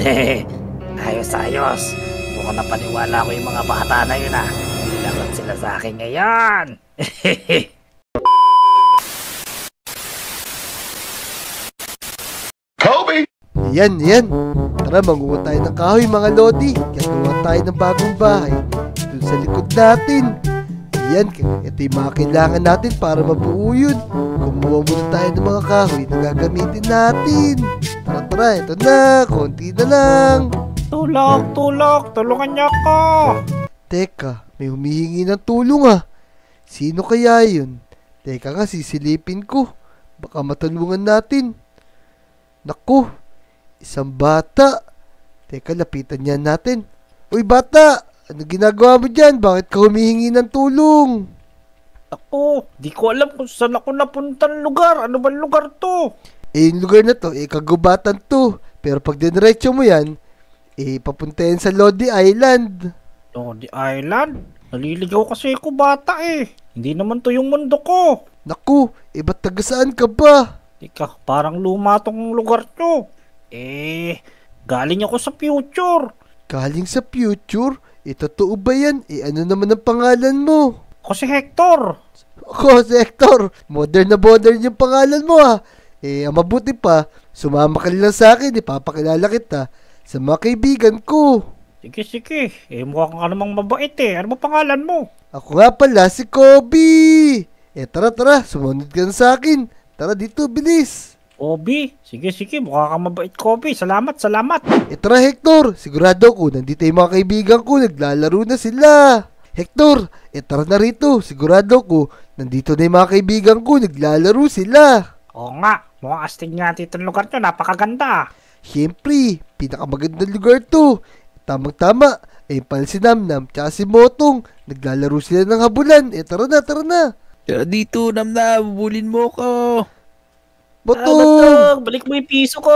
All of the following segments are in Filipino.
Ayos. Mukhang napaniwala ko yung mga bata na yun ah. Lagot sila sa akin ngayon. Kobe! Yan. Tara, manguha tayo ng kahoy mga lodi. Gagawa tayo ng bagong bahay dun sa likod natin. Yan, ito yung mga kailangan natin para mabuo yun. Kumuha muna tayo ng mga kahoy na gagamitin natin. Tara, ito na. Konti na lang. Tulong niyo ako. Teka, may humihingi ng tulong ah. Sino kaya yun? Teka nga, sisilipin ko. Baka matulungan natin. Naku, isang bata. Teka, lapitan niyan natin. Uy bata, ano ginagawa mo dyan? Bakit ka humihingi ng tulong? Ako, di ko alam kung saan ako napuntang lugar. Ano bang lugar to? Yung lugar na to, kagubatan to. Pero pag diniretso mo yan, papuntayan sa Lodi Island. Lodi Island? Naliligaw kasi ako bata eh. Hindi naman to yung mundo ko. Naku, ba't taga saan ka ba? Ika, parang luma tong lugar to. Galing ako sa future. Galing sa future? Totoo ba yan? Ano naman ang pangalan mo? Ako si Hector. Ako si Hector. Modern yung pangalan mo ah. Ang mabuti pa, sumama ka lang sa akin. Papakilala kita sa mga kaibigan ko. Sige. Mukhang ka namang mabait eh. Ano ba pangalan mo? Ako nga pala si Kobe. Tara. Sumunod ka na sa akin. Tara dito, bilis. Kobe? Sige. Mukha ka mabait, Kobe. Salamat. Tara, Hector. Sigurado ko, nandito yung mga kaibigan ko. Naglalaro na sila. Hector, tara na rito. Sigurado ko, nandito na yung mga kaibigan ko. Naglalaro sila. Oo nga. Mukhang astig nga dito ng lugar nyo. Napakaganda. Siyempre, pinakamagandang lugar to. Tamang-tama. Pala si Namnam, tsaka si Motong. Naglalaro sila ng habulan. Tara na. Tara dito, Namnam. Bulin mo ko. Motong! Balik mo yung piso ko.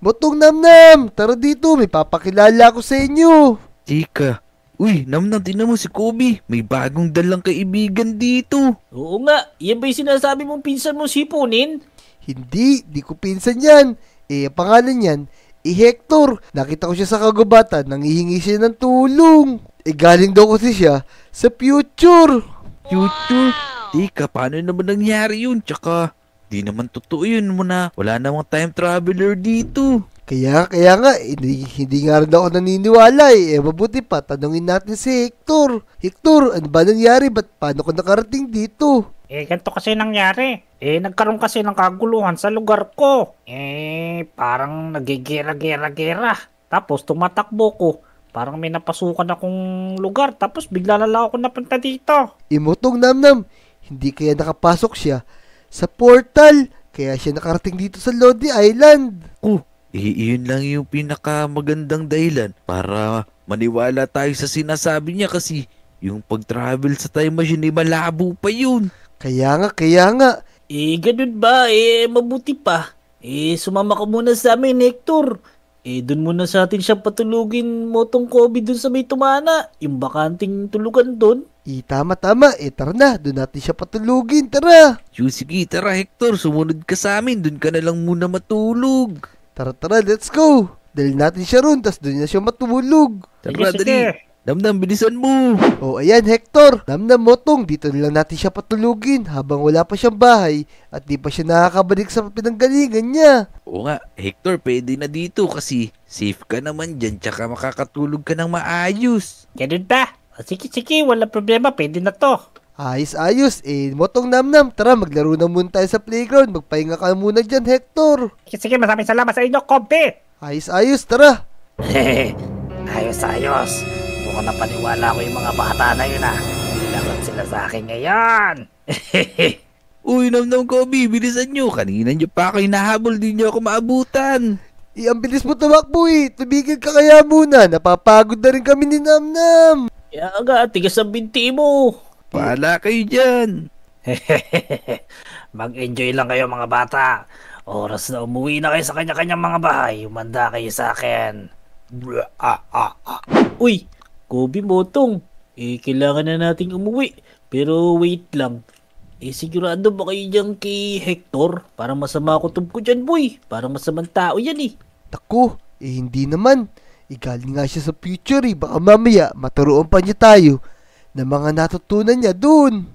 Motong, Namnam! Tara dito, may papakilala ko sa inyo. Chika. Uy, Namnam, tingnan mo si Kobe. May bagong dalang kaibigan dito. Oo nga. Yan ba yung sinasabi mong pinsan mo sipunin? Hindi, di ko pinsan yan. Ang pangalan yan, Hector. Nakita ko siya sa kagubatan, nangihingi siya ng tulong. Galing daw kasi siya sa future. Future? Tika, paano naman nangyari yun? Tsaka, di naman totoo yun muna. Wala namang time traveler dito. Kaya nga, hindi nga rin ako naniniwala mabuti pa, tanungin natin si Hector. Hector, ano ba nangyari? Paano ka nakarating dito? Ganito kasi nangyari. Nagkaroon kasi ng kaguluhan sa lugar ko. Parang nagigera-gera. Tapos tumatakbo ko. Parang may napasukan akong lugar. Tapos bigla na lang ako napunta dito. Imutong Namnam, hindi kaya nakapasok siya sa portal. Kaya siya nakarating dito sa Lodi Island. Iyon lang yung pinakamagandang dahilan para maniwala tayo sa sinasabi niya kasi yung pag-travel sa time machine malabo pa yun. Kaya nga. Ganun ba? Mabuti pa. Sumama ka muna sa amin, Hector. Dun muna sa atin siya patulugin mo tong Kobe dun sa may tumana. Yung bakanting tulugan dun. Tama. Tara na. Doon natin siya patulugin. Tara. Sige, tara Hector. Sumunod ka sa amin. Dun ka na lang muna matulog. Tara. Let's go. Dali natin siya ron. Tas doon na siya matulog. Tara, Sige. dali. Namnam, bilisan mo. Ayan Hector. Namnam, Motong. Dito na lang natin siya patulugin habang wala pa siyang bahay at di pa siya nakakabalik sa pinanggalingan niya. Oo nga, Hector, pwede na dito kasi safe ka naman dyan tsaka makakatulog ka ng maayos. Ganun ba? Sige. Wala problema. Pwede na to. Ayos. Motong, Namnam. Tara, maglaro na muna tayo sa playground. Magpahinga ka muna dyan, Hector. Sige. Maraming salamat sa inyo, Kobe. Ayos. Tara. Ayos. Mukhang napaniwala ko yung mga bata na yun ah. Lagot sila sa akin ngayon. Uy, Namnam Kobe, bilisan nyo. Kanina nyo pa ako hinahabol, di nyo ako maabutan. Ang bilis mo tumakbo Tumigil ka kaya muna. Napapagod na rin kami ni Namnam. Kaya nga, tigas ang binti mo. Paala kayo dyan. Mag-enjoy lang kayo mga bata. Oras na umuwi na kayo sa kanya-kanyang mga bahay. Umanda kayo sa akin. Uy, Kobe, Motong. Kailangan na nating umuwi. Pero wait lang. Sigurado ba kayo dyan kay Hector? Parang masama kutob ko dyan, boy. Parang masamang tao yan Naku, Hindi naman. Galing nga siya sa future baka mamaya maturuan pa niya tayo ng mga natutunan niya dun.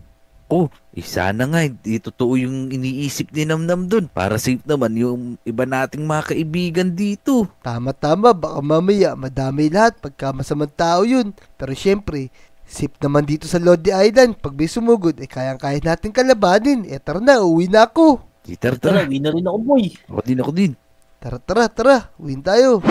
Oh, sana nga, hindi totoo yung iniisip ni Namnam dun. Para safe naman yung iba nating mga kaibigan dito. Tama-tama, baka mamaya madami lahat pagka masamang tao yun. Pero syempre, safe naman dito sa Lodi Island. Pag may sumugod, kayang-kaya natin kalabanin. Tara na, uwi na ako. Tara, Tara, tara. uwi na rin ako, boy. Ako din. Tara, uwi tayo.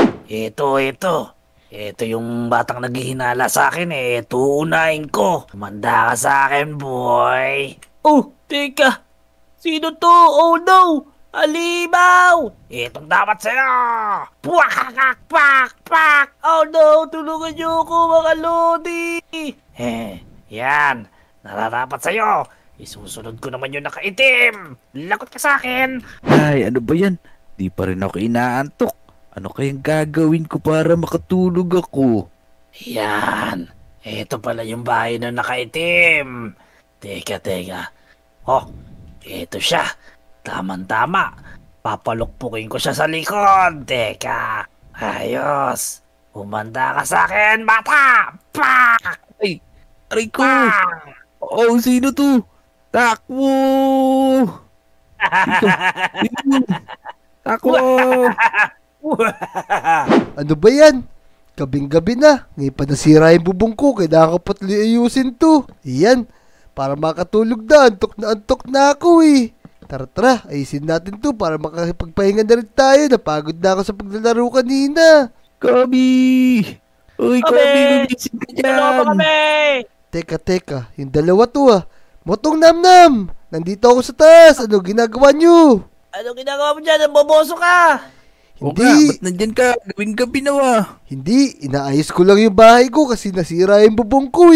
Ito yung batang naghihinala sa akin Ito unahin ko. Tumanda ka sa akin, boy. Oh, teka. Sino to? Oh no! Alimaw! Itong dapat sa'yo. Pak! Oh no! Tulungan niyo ako, mga lodi! Yan. Nararapat sa'yo. Isusunod ko naman yung nakaitim. Lagot ka sa akin. Ay, ano ba yan? Di pa rin ako inaantok. Ano kayang gagawin ko para makatulog ako? Yan. Ito pala yung bahay na nakaitim. Teka. Oh, ito siya. Tama. Papalukpukin ko siya sa likod. Teka. Ayos. Umanda ka sa akin, bata! Pak! Ay, aray ko! Pak! Oh, sino to? Takbo! Takbo! Ano ba yan? Gabing-gabi na. Ngayon pa nasira yung bubong ko. Kailangan ko patli ayusin to. Iyan. Para makatulog na. Antok na ako Tara. Ayusin natin to para makapagpahinga na rin tayo. Napagod na ako sa paglalaro kanina. Kabi! Uy, Kabi! Gumising ka Dalawa pa dyan! kami! Teka. Yung dalawa to Motong Namnam! Nandito ako sa taas. Ano ginagawa nyo? Ano ginagawa mo dyan? Boboso ka! O nga, Hindi. ba't nandyan ka? Gawing gabi na Hindi. Inaayos ko lang yung bahay ko kasi nasira yung bubong ko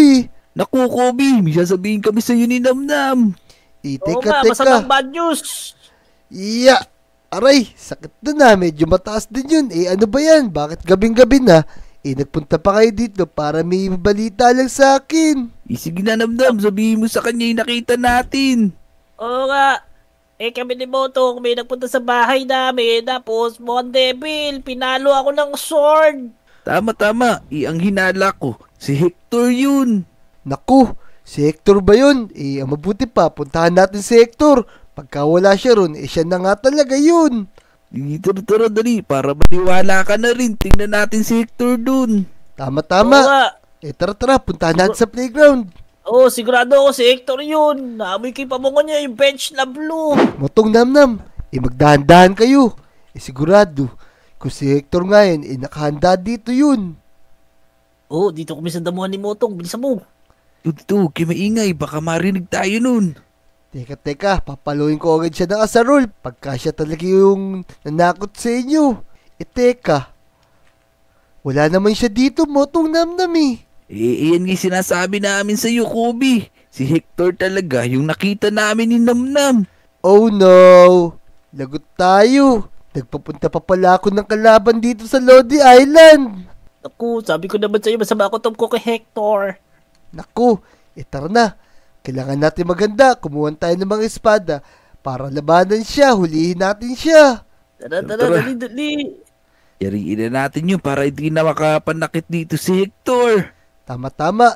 Naku, Kobe, may sasabihin kami sa'yo ni Namnam. Oo Teka. nga, masamang bad news! Iya! Aray, sakit na medyo mataas din yun. Ano ba yan? Bakit gabing-gabi na? Nagpunta pa kayo dito para may balita lang sa akin. Sige na, Namnam, sabihin mo sa kanya yung nakita natin. Oo nga. Kami ni Motong, may nagpunta sa bahay namin, tapos mukhang devil, pinalo ako ng sword. Tama. Ang hinala ko, si Hector yun. Naku, si Hector ba yun? Ang mabuti pa, puntahan natin si Hector. Pagka wala siya ron, siya na nga talaga yun. Tara, dali, para maniwala ka na rin. Tingnan natin si Hector dun. Oo Tama. nga. Tara, puntahan natin sa playground. Oo, sigurado ako si Hector yun. Naamoy ko yung pamungo niya, yung bench na blue. Motong Namnam, magdahan-dahan kayo. Sigurado, kung si Hector nga yun, nakahanda dito yun. Oo, dito kami sa damuhan ni Motong. Bilisan mo. Tuto, maingay, baka marinig tayo nun. Teka, papaluin ko agad siya ng asarol pagka siya talaga yung nanakot sa inyo. Teka, wala naman siya dito, Motong Namnam Iyan nga sinasabi namin sa iyo, Kobe. Si Hector talaga yung nakita namin ni Namnam. Oh no, lagot tayo. Nagpapunta pa pala ako ng kalaban dito sa Lodi Island. Naku, sabi ko naman sa'yo, masama ako tungkol kay Hector. Naku, tara na. Kailangan natin maganda. Kumuha tayo ng mga espada para labanan siya. Hulihin natin siya. Tara, Tara. dali. Yariin na natin yun para hindi na makapanakit dito si Hector. Tama. Tama.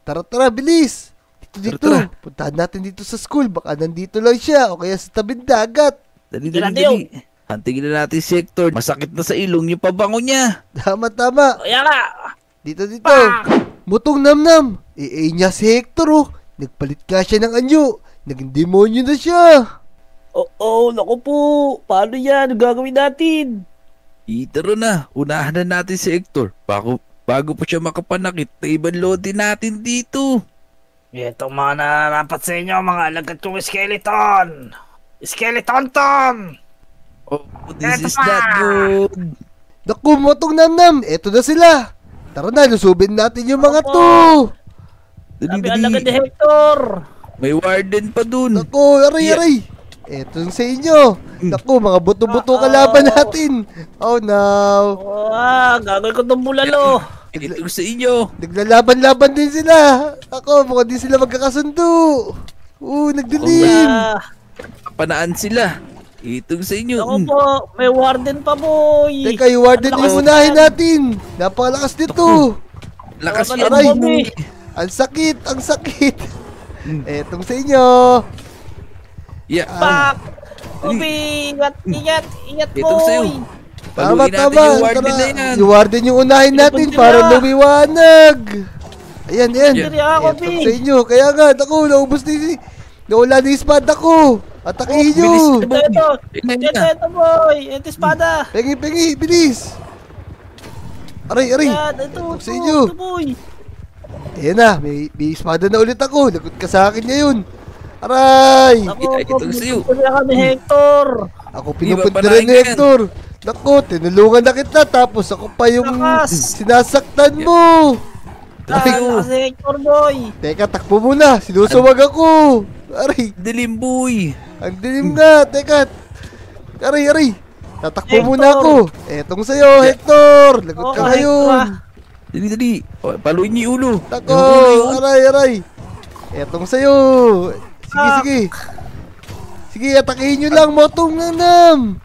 Tara, bilis. Dito. Tara. Puntahan natin dito sa school. Baka nandito lang siya o kaya sa tabing dagat. Dali. Dali. Hantingin na natin si Hector. Masakit na sa ilong yung pabango niya. Tama. Kaya nga. Dito. Mutong Namnam. Niya si Hector Nagpalit nga siya ng anyo. Naging demonyo na siya. Oo, naku po. Paano yan? Ano gagawin natin? Tara na. Unahan na natin si Hector. Bago pa siya makapanakit na ibang lodi natin dito. Itong mga nararapat sa inyo, mga alagad kong skeleton. Skeleton! Oh, this Eto is pa! not good. Naku, Mutong Namnam. Eto na sila. Tara na, lusubin natin yung mga Opo. to. Sabi alagad ni Hector. May warden pa dun. Naku, aray. Eto sa inyo. Naku, mga buto-buto kalaban natin. Oh no. Gagawin ko itong bulalo. Ito sa inyo. Naglalaban-laban din sila. Ako, mukhang di sila magkakasundo. Nagdilim. Ah, Panaan sila. Itong sa inyo. Ako po, may warden pa, boy. Teka, yung warden Ang yung lakas unahin yan. natin. Napakalakas nito. Lakas Wala yan, Aray. boy. Ang sakit, ang sakit. Etong sa inyo. Yeah. Pak! Ubi! Ingat, Itong sa'yo. boy! Tama, Paluin natin tama. yung warden Tara. na yan. Yung warden yung unahin natin Pinapun para nila. lumiwanag. Ayan, ayan. Diri ako, Etong Bi. sa inyo. Kaya nga, naku, naubos ni... Nawala na yung espada ko. Atakihin nyo. bilis na. Ito, Tingnan ito, niya. ito, boy! Ito, espada! Pengi, pengi, bilis. Aray, aray. Yan, ito, Etong sa inyo. ito, boy! Ayan na, may espada na ulit ako. Lagot ka sa akin ngayon. Aray! Ako, Yeah, ito sa'yo. pinupunta ka ni Hector! Ako Di ba pinupunta panahin rin ni ka yan? Hector. Naku, tinulungan na kita. Tapos ako pa yung Lakas! sinasaktan mo. Lakas ni Hector, boy! Teka, takbo muna. Sinusuwag ako. Aray, Dilim, boy. ang dilim nga. Teka. Aray, aray. Tatakbo Hector. muna ako. Etong sa'yo, Hector. Lagot ka Oo, ngayon. Hector, Dali, dali. O, paluin niyo yung ulo. Tako, Yung ulo yun. aray, aray. Etong sa'yo. Sige, Ah. sige. Sige, atakihin nyo lang, motong nanam.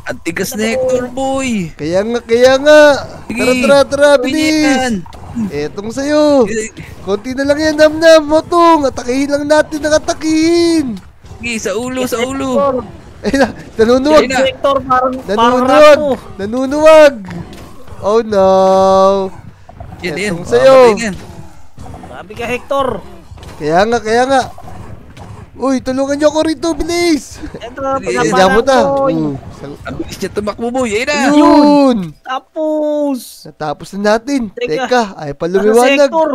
Ang tigas na Hector, boy. Kaya nga, kaya nga. Sige. Tara, tara, tara, Paluin niyo bilis. yan. Etong sa'yo. Eh, Konti na lang yan, nam-nam, motong. Atakihin lang natin ng atakihin. Sige, sa ulo, sa ulo. Hector! Ayun na, nanunuwag. Ayun Si Hector, parang Nanunuwag. rato. Nanunuwag. Oh no. Yan, yan. Etong sa'yo. Papatayin yan. Sabi ka, Hector! Kaya nga, kaya nga. Uy, tulungan niyo ako rito, bilis. Ito, Sige, Kaya mo ta. boy! Ang bilis niya tumakbo, boy. Ayun na. Ayun. Tapos! Natapos na natin. Teka. Teka, ay pa Ano si lumiwanag. Hector?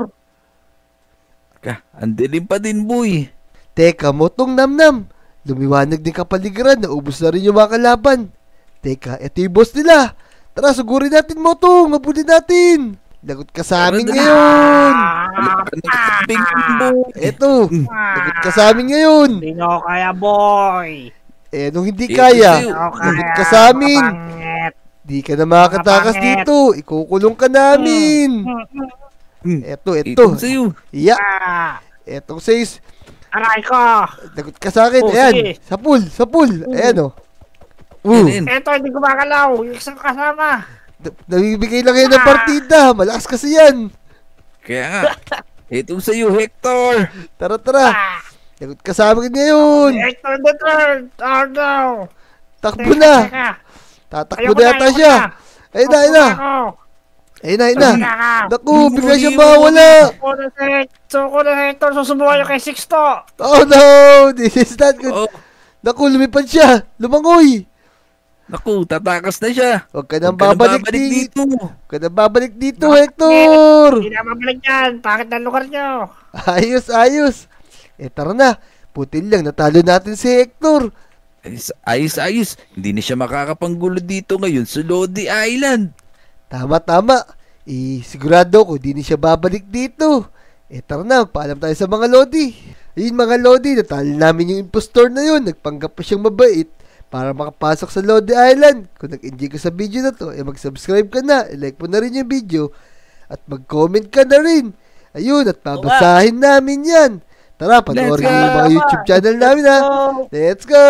Ang dilim pa din, boy. Teka, motong nam-nam. Lumiwanag din kapaligiran. Naubos na rin yung mga kalaban. Teka, eto yung boss nila. Tara, sugurin natin, motong. Mabuli natin. Lagot ka sa amin Tara na. ngayon. Bing, boy. Eto, lagot ka sa amin ngayon. Hindi nyo kaya, boy. Eh, nung hindi Eh, kaya, kasi- lagot ka sa amin. Kapangit. Di ka na makakatakas Kapangit. dito. Ikukulong ka namin. Eto, eto. Itong sa'yo. Yeah, Ah, etong says, aray ko. lagot ka sa akin. Oh, Ayan, sige. sa pool. Ayan, oh. Yan, yan. Eto, hindi gumagalaw. Yung isang kasama. Nabibigay lang yan ng partida. Malakas kasi yan. Kaya nga. Itong sa'yo, Hector. Tara, tara. Ah, Lagot ka sa amin ngayon. Hector the third. Oh, no. Takbo na. Teka. Tatakbo Ayoko na yata ayoko siya. Ayun na, ayun na. Ako. Ayun na, ayun na. Ayun na. Naku, bigla siya Huli, mawala. Suko na Hector. Susubukan yung kay Sixto. Oh no, this is not good. Oh, Naku, lumipad siya. Lumangoy. naku, tatakas na siya. Huwag ka nang Huwag ka nang babalik babalik dito. dito. Huwag ka nang babalik dito, Bakit? Hector. Hindi na mabalik yan. Bakit na lugar nyo? Ayos, ayos. Eh, tara na. Putin lang, natalo natin si Hector. Ayos, ayos. Hindi na siya makakapanggulo dito ngayon sa Lodi Island. Tama, tama. Eh, sigurado ko, di na siya babalik dito. Eh, tara na, paalam tayo sa mga Lodi. Ayun, mga Lodi, natalo namin yung impostor na yun. Nagpanggap pa siyang mabait para makapasok sa Lodi Island. Kung nag-enjoy ka sa video na to, eh, mag-subscribe ka na, like mo na rin yung video, at mag-comment ka na rin. Ayun, at babasahin namin yan. Tara, panoorin Let's mo yung go! mga YouTube channel namin ha. Oh, Let's go!